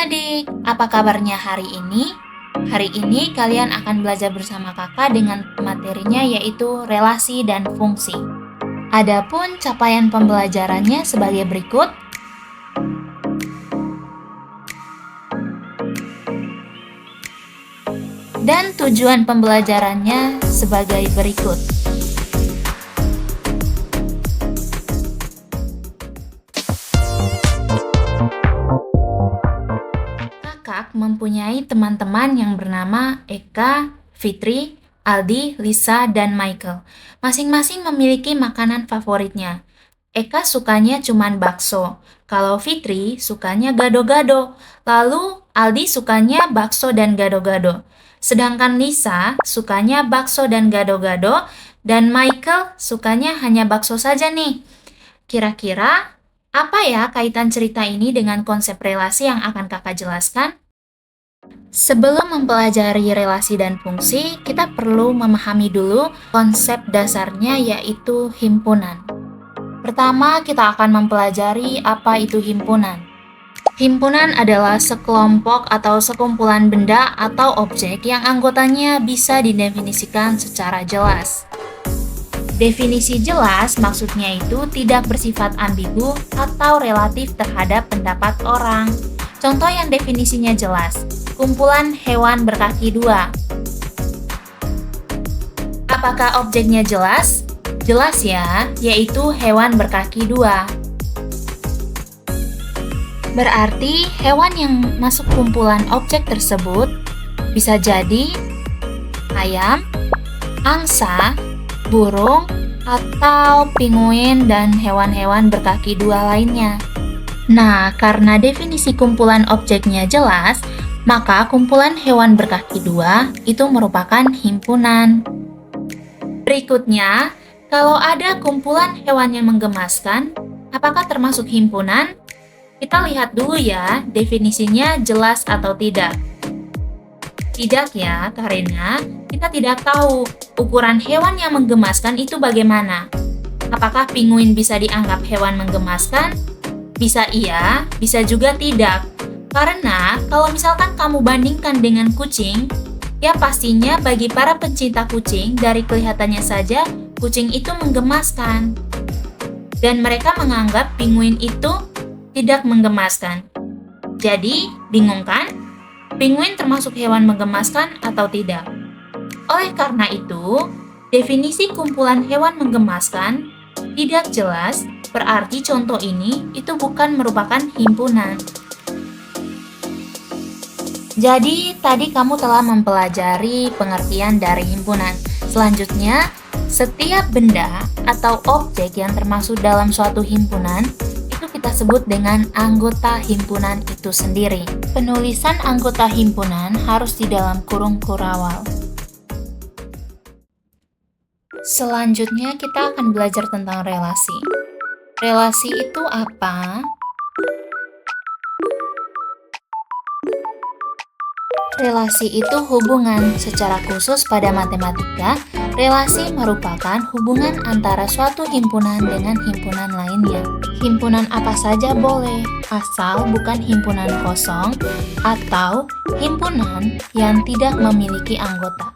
adik-adik, apa kabarnya hari ini? Hari ini kalian akan belajar bersama kakak dengan materinya yaitu relasi dan fungsi. Adapun capaian pembelajarannya sebagai berikut. Dan tujuan pembelajarannya sebagai berikut. Kakak mempunyai teman-teman yang bernama Eka, Fitri, Aldi, Lisa, dan Michael. Masing-masing memiliki makanan favoritnya. Eka sukanya cuman bakso, kalau Fitri sukanya gado-gado, lalu Aldi sukanya bakso dan gado-gado. Sedangkan Lisa sukanya bakso dan gado-gado, dan Michael sukanya hanya bakso saja nih. Kira-kira apa ya kaitan cerita ini dengan konsep relasi yang akan kakak jelaskan? Sebelum mempelajari relasi dan fungsi, kita perlu memahami dulu konsep dasarnya yaitu himpunan. Pertama, kita akan mempelajari apa itu himpunan. Himpunan adalah sekelompok atau sekumpulan benda atau objek yang anggotanya bisa didefinisikan secara jelas. Definisi jelas maksudnya itu tidak bersifat ambigu atau relatif terhadap pendapat orang. Contoh yang definisinya jelas, kumpulan hewan berkaki dua. Apakah objeknya jelas? Jelas ya, yaitu hewan berkaki dua. Berarti hewan yang masuk kumpulan objek tersebut bisa jadi ayam, angsa, burung, atau penguin dan hewan-hewan berkaki dua lainnya. Nah, karena definisi kumpulan objeknya jelas, maka kumpulan hewan berkaki dua itu merupakan himpunan. Berikutnya, kalau ada kumpulan hewan yang menggemaskan, apakah termasuk himpunan? Kita lihat dulu ya, definisinya jelas atau tidak. Tidak ya, karena kita tidak tahu ukuran hewan yang menggemaskan itu bagaimana. Apakah penguin bisa dianggap hewan menggemaskan? Bisa iya, bisa juga tidak. Karena kalau misalkan kamu bandingkan dengan kucing, ya pastinya bagi para pencinta kucing dari kelihatannya saja kucing itu menggemaskan. Dan mereka menganggap penguin itu tidak menggemaskan. Jadi, bingung kan? Penguin termasuk hewan menggemaskan atau tidak? Oleh karena itu, definisi kumpulan hewan menggemaskan tidak jelas, berarti contoh ini itu bukan merupakan himpunan. Jadi, tadi kamu telah mempelajari pengertian dari himpunan. Selanjutnya, setiap benda atau objek yang termasuk dalam suatu himpunan itu kita sebut dengan anggota himpunan itu sendiri. Penulisan anggota himpunan harus di dalam kurung kurawal. Selanjutnya, kita akan belajar tentang relasi. Relasi itu apa? Relasi itu hubungan. Secara khusus pada matematika, relasi merupakan hubungan antara suatu himpunan dengan himpunan lainnya. Himpunan apa saja boleh, asal bukan himpunan kosong atau himpunan yang tidak memiliki anggota.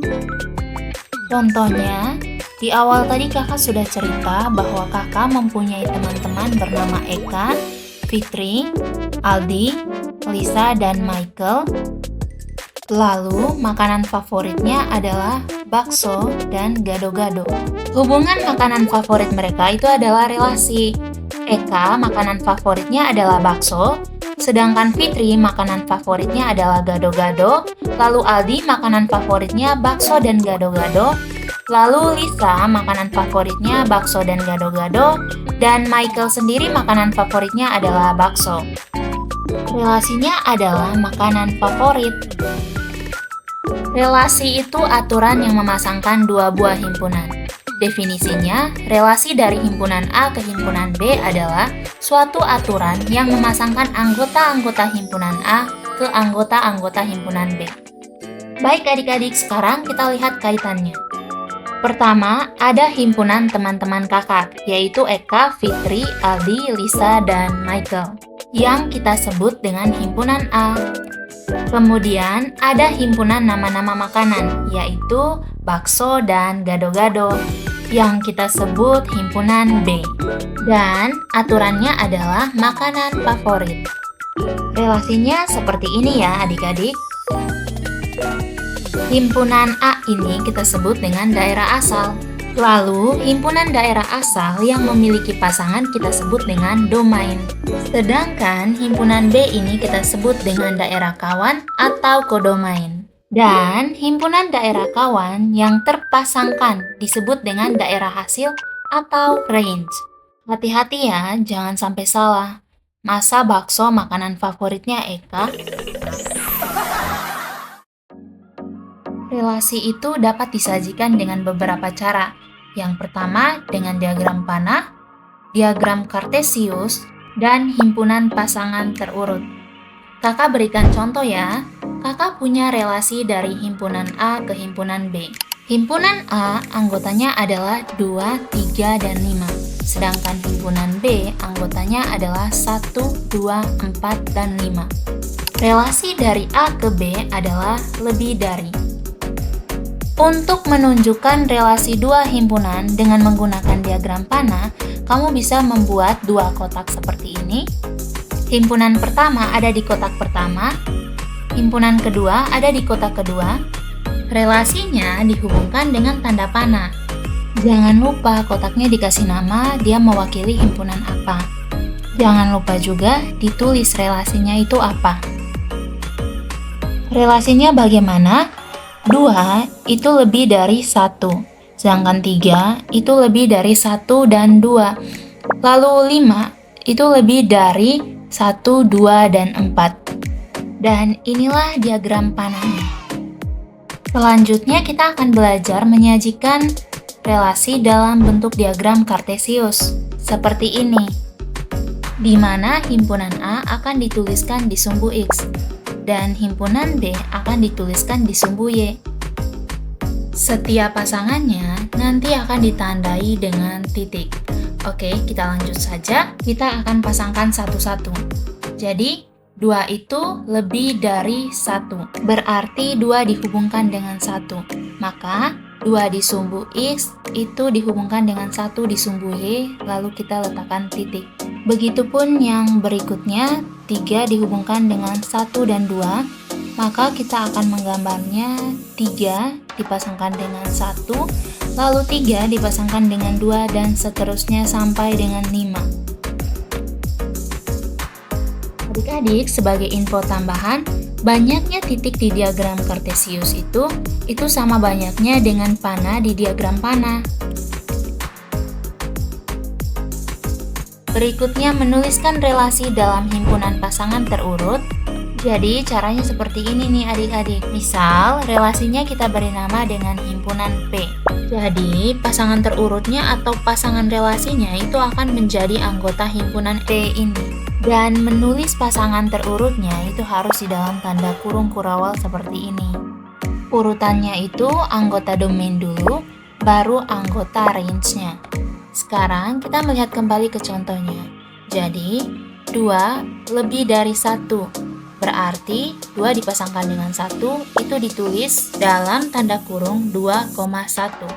Contohnya, di awal tadi kakak sudah cerita bahwa kakak mempunyai teman-teman bernama Eka, Fitri, Aldi, Lisa, dan Michael. Lalu, makanan favoritnya adalah bakso dan gado-gado. Hubungan makanan favorit mereka itu adalah relasi. Eka, makanan favoritnya adalah bakso, sedangkan Fitri, makanan favoritnya adalah gado-gado, lalu Aldi, makanan favoritnya bakso dan gado-gado, lalu Lisa, makanan favoritnya bakso dan gado-gado, dan Michael sendiri makanan favoritnya adalah bakso. Relasinya adalah makanan favorit. Relasi itu aturan yang memasangkan dua buah himpunan. Definisinya, relasi dari himpunan A ke himpunan B adalah suatu aturan yang memasangkan anggota-anggota himpunan A ke anggota-anggota himpunan B. Baik adik-adik, sekarang kita lihat kaitannya. Pertama, ada himpunan teman-teman kakak, yaitu Eka, Fitri, Aldi, Lisa, dan Michael. yang kita sebut dengan himpunan A. Kemudian ada himpunan nama-nama makanan, yaitu bakso dan gado-gado, yang kita sebut himpunan B. Dan aturannya adalah makanan favorit. Relasinya seperti ini ya adik-adik. Himpunan A ini kita sebut dengan daerah asal. Lalu, himpunan daerah asal yang memiliki pasangan kita sebut dengan domain. Sedangkan himpunan B ini kita sebut dengan daerah kawan atau kodomain. Dan himpunan daerah kawan yang terpasangkan disebut dengan daerah hasil atau range. Hati-hati ya, jangan sampai salah. Masa bakso makanan favoritnya Eka? Relasi itu dapat disajikan dengan beberapa cara. Yang pertama dengan diagram panah, diagram kartesius, dan himpunan pasangan terurut. Kakak berikan contoh ya. Kakak punya relasi dari himpunan A ke himpunan B. Himpunan A anggotanya adalah 2, 3, dan 5. Sedangkan himpunan B anggotanya adalah 1, 2, 4, dan 5. Relasi dari A ke B adalah lebih dari. Untuk menunjukkan relasi dua himpunan dengan menggunakan diagram panah, kamu bisa membuat dua kotak seperti ini. Himpunan pertama ada di kotak pertama, himpunan kedua ada di kotak kedua. Relasinya dihubungkan dengan tanda panah. Jangan lupa kotaknya dikasih nama dia mewakili himpunan apa. Jangan lupa juga ditulis relasinya itu apa. Relasinya bagaimana? 2 itu lebih dari 1, sedangkan 3 itu lebih dari 1 dan 2. Lalu 5 itu lebih dari 1, 2, dan 4. Dan inilah diagram panahnya. Selanjutnya kita akan belajar menyajikan relasi dalam bentuk diagram kartesius, seperti ini, di mana himpunan A akan dituliskan di sumbu X, dan himpunan B akan dituliskan di sumbu Y. Setiap pasangannya nanti akan ditandai dengan titik. Oke, kita lanjut saja. Kita akan pasangkan satu-satu. Jadi, 2 itu lebih dari 1. Berarti 2 dihubungkan dengan 1. Maka, 2 di sumbu X itu dihubungkan dengan 1 di sumbu Y, lalu kita letakkan titik. Begitupun yang berikutnya, 3 dihubungkan dengan 1 dan 2, maka kita akan menggambarnya 3 dipasangkan dengan 1, lalu 3 dipasangkan dengan 2, dan seterusnya sampai dengan 5. Adik-adik, sebagai info tambahan, banyaknya titik di diagram kartesius itu sama banyaknya dengan panah di diagram panah. Berikutnya menuliskan relasi dalam himpunan pasangan terurut. Jadi caranya seperti ini nih adik-adik. Misal relasinya kita beri nama dengan himpunan P. Jadi pasangan terurutnya atau pasangan relasinya itu akan menjadi anggota himpunan P ini. Dan menulis pasangan terurutnya itu harus di dalam tanda kurung kurawal seperti ini. Urutannya itu anggota domain dulu, baru anggota range-nya. Sekarang kita melihat kembali ke contohnya. Jadi 2 lebih dari 1. Berarti 2 dipasangkan dengan 1 itu ditulis dalam tanda kurung 2,1.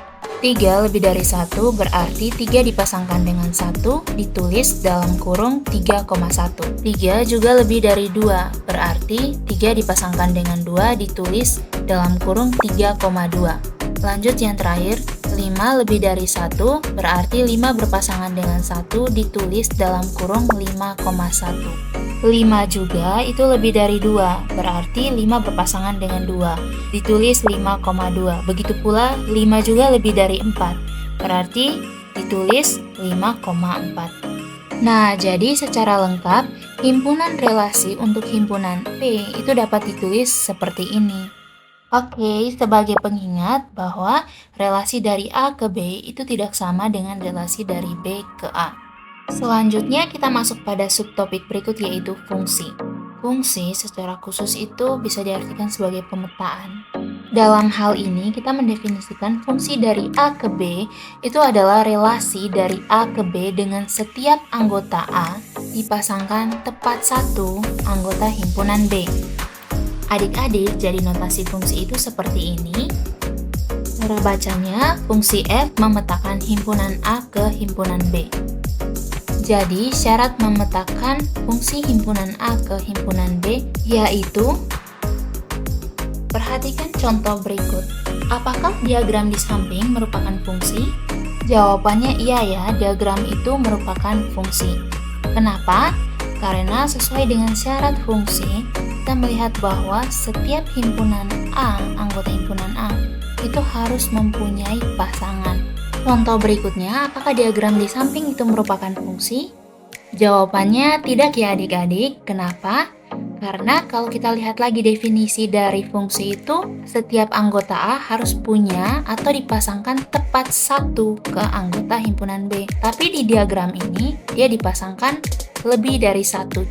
3 lebih dari 1 berarti 3 dipasangkan dengan 1 ditulis dalam kurung 3,1. 3 juga lebih dari 2 berarti 3 dipasangkan dengan 2 ditulis dalam kurung 3,2. Lanjut yang terakhir, 5 lebih dari 1 berarti 5 berpasangan dengan 1 ditulis dalam kurung 5,1. 5 juga itu lebih dari 2, berarti 5 berpasangan dengan 2, ditulis 5,2. Begitu pula 5 juga lebih dari 4, berarti ditulis 5,4. Nah, jadi secara lengkap, himpunan relasi untuk himpunan P itu dapat ditulis seperti ini. Oke, sebagai pengingat bahwa relasi dari A ke B itu tidak sama dengan relasi dari B ke A. Selanjutnya kita masuk pada subtopik berikut yaitu fungsi. Fungsi secara khusus itu bisa diartikan sebagai pemetaan. Dalam hal ini kita mendefinisikan fungsi dari A ke B itu adalah relasi dari A ke B dengan setiap anggota A dipasangkan tepat satu anggota himpunan B. Adik-adik, jadi notasi fungsi itu seperti ini. Cara bacanya, fungsi f memetakan himpunan A ke himpunan B. Jadi, syarat memetakan fungsi himpunan A ke himpunan B yaitu, perhatikan contoh berikut. Apakah diagram di samping merupakan fungsi? Jawabannya iya ya, diagram itu merupakan fungsi. Kenapa? Karena sesuai dengan syarat fungsi, kita melihat bahwa setiap himpunan A, anggota himpunan A, itu harus mempunyai pasangan. Contoh berikutnya, apakah diagram di samping itu merupakan fungsi? Jawabannya tidak ya adik-adik. Kenapa? Karena kalau kita lihat lagi definisi dari fungsi itu, setiap anggota A harus punya atau dipasangkan tepat satu ke anggota himpunan B. Tapi di diagram ini, dia dipasangkan lebih dari satu.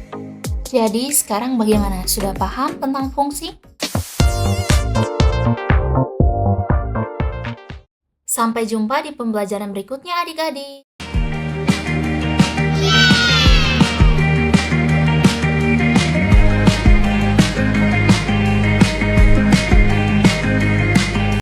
Jadi sekarang bagaimana? Sudah paham tentang fungsi? Sampai jumpa di pembelajaran berikutnya adik-adik.